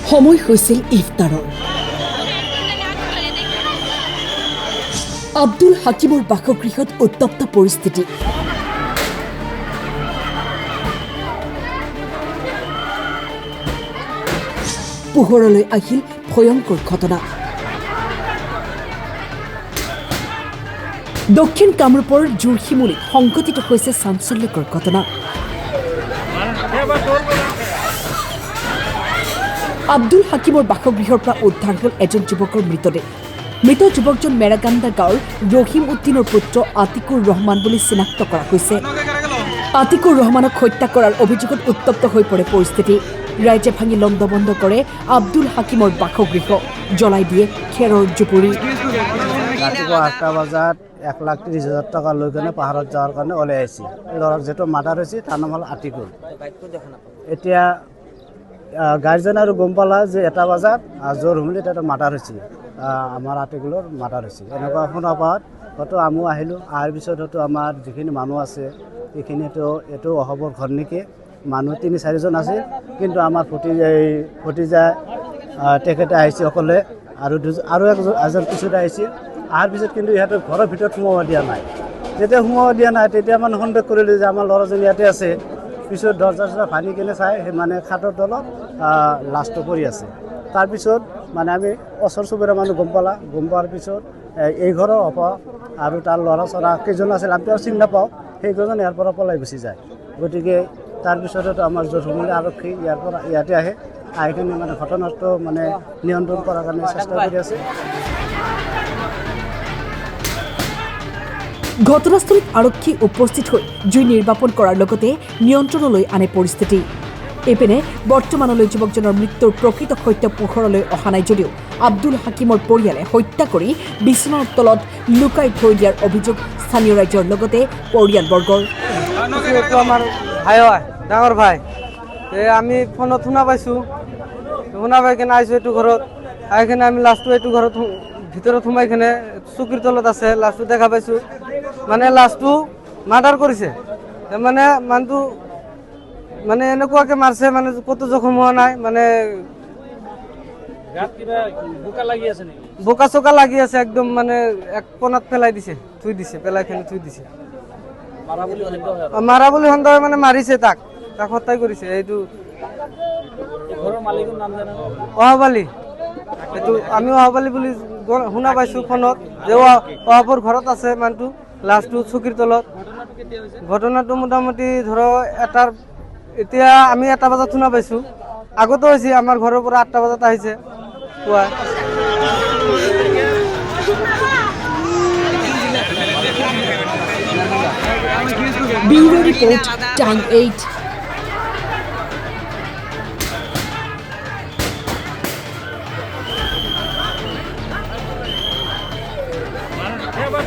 সময় হৈছিল ইফতাৰৰ। আব্দুল হাকিমৰ বাসগৃহত উত্তপ্ত পৰিস্থিতি। পোহৰলৈ আহিল ভয়ংকৰ ঘটনা। দক্ষিণ কামৰূপৰ জোৰশিমুলীত সংঘটিত হৈছে চাঞ্চল্যকৰ ঘটনা। আব্দুল হাকিমৰ বাসগৃহৰ পৰা উদ্ধাৰ হ'ল এজন যুৱকৰ মৃতদেহ। মৃত যুৱকজন মেৰাগান্দা গাঁৱৰ ৰহিম উদ্দিনৰ পুত্ৰ আতিকুৰ ৰহমান বুলি চিনাক্ত কৰা হৈছে। আতিকুৰ ৰহমানক হত্যা কৰাৰ অভিযোগত উত্তপ্ত হৈ পৰে পৰিস্থিতি। ৰাইজে ভাঙি লণ্ডভণ্ড কৰে আব্দুল হাকিমৰ বাসগৃহ, জ্বলাই দিয়ে খেৰৰ জুপুৰি। ৰাতিপুৱা 8টা বজাত 1,30,000 টকা লৈ কেনে পাহাৰত যোৱাৰ কাৰণে ওলাই আহিছে। ল'ৰাৰ যিটো মাৰ্ডাৰ হৈছে তাৰ নাম হ'ল আতিকুৰ। এতিয়া গাৰ্জেন আৰু গম পালা যে 1টা বজাত জোৰশিমুলীত এটা মাৰ্ডাৰ হৈছে, আমাৰ আতিকুলৰ মাৰ্ডাৰ হৈছে। এনেকুৱা শুনা পোৱাত হয়তো আমিও আহিলোঁ। অহাৰ পিছত হয়তো আমাৰ যিখিনি মানুহ আছে সেইখিনিতো এইটো অহবৰ ঘৰ নেকি, মানুহ 3-4জন আছিল, কিন্তু আমাৰ ভতিজা তেখেতে আহিছে অকলে, আৰু এজন পিছত আহিছে। অহাৰ পিছত কিন্তু ইহঁতে ঘৰৰ ভিতৰত সোমাব দিয়া নাই। যেতিয়া সোমাব দিয়া নাই তেতিয়া মানে সন্দেহ কৰিলোঁ যে আমাৰ ল'ৰাজন ইয়াতে আছে। পিছত দৰ্জা ভাঙি কিনে চাই সেই মানে খাটৰ তলত লাছটো পৰি আছে। তাৰপিছত মানে আমি ওচৰ চুবুৰীয়া মানুহ গম পোৱাৰ পিছত এই ঘৰৰ হ'ব আৰু তাৰ ল'ৰা চৰা কেইজন আছিল আমি আৰু চিনি নাপাওঁ, সেইকেইজন ইয়াৰ পৰা পলাই গুচি যায়। গতিকে তাৰপিছতো আমাৰ জোৰশিমুলী আৰক্ষী ইয়াতে আহে, আহি কিনে মানে ঘটনাটো মানে নিয়ন্ত্ৰণ কৰাৰ কাৰণে চেষ্টা কৰি আছে। ঘটনাস্থলীত আৰক্ষী উপস্থিত হৈ জুই নিৰ্বাপন কৰাৰ লগতে নিয়ন্ত্ৰণলৈ আনে পৰিস্থিতি। এইপিনে বৰ্তমানলৈ যুৱকজনৰ মৃত্যুৰ প্ৰকৃত সত্য পোহৰলৈ অহা নাই যদিও আব্দুল হাকিমৰ পৰিয়ালে হত্যা কৰি বিচনাৰ তলত লুকাই থৈ দিয়াৰ অভিযোগ স্থানীয় ৰাইজৰ লগতে পৰিয়ালবৰ্গৰ। আমাৰ ভাই হয়, ডাঙৰ ভাই। আমি ফোনত শুনা পাইছোঁ, শুনা পাই কিনে আহিছোঁ এইটো ঘৰত। আহি কিনে আমি লাষ্টটো এইটো ঘৰত ভিতৰত সোমাই কিনে চকীৰ তলত আছে, লাষ্টটো দেখা পাইছোঁ। মানে লাষ্টটো মাৰ্ডাৰ কৰিছে, মানে মানুহটো মানে এনেকুৱাকে মাৰছে, মানে ক'তো জখম হোৱা নাই, মানে বোকা চোকা লাগি আছে একদম, মানে এক কোণাত পেলাই দিছে, পেলাই থৈ দিছে। মাৰা বুলি সন্দেহ মানে মাৰিছে, তাক হত্যাই কৰিছে। এইটো অহাবালি, এইটো আমি অহাবালি বুলি শুনা পাইছোঁ ফোনত, যে অহাবৰ ঘৰত আছে মানুহটো, লাষ্টটো চকীৰ তলত। ঘটনাটো মোটামুটি ধৰক এতিয়া আমি 1টা বজাত শুনা পাইছোঁ, আগতো হৈছে আমাৰ ঘৰৰ পৰা 8টা বজাত আহিছে পুৱা। Bureau report, time 8। এবাৰ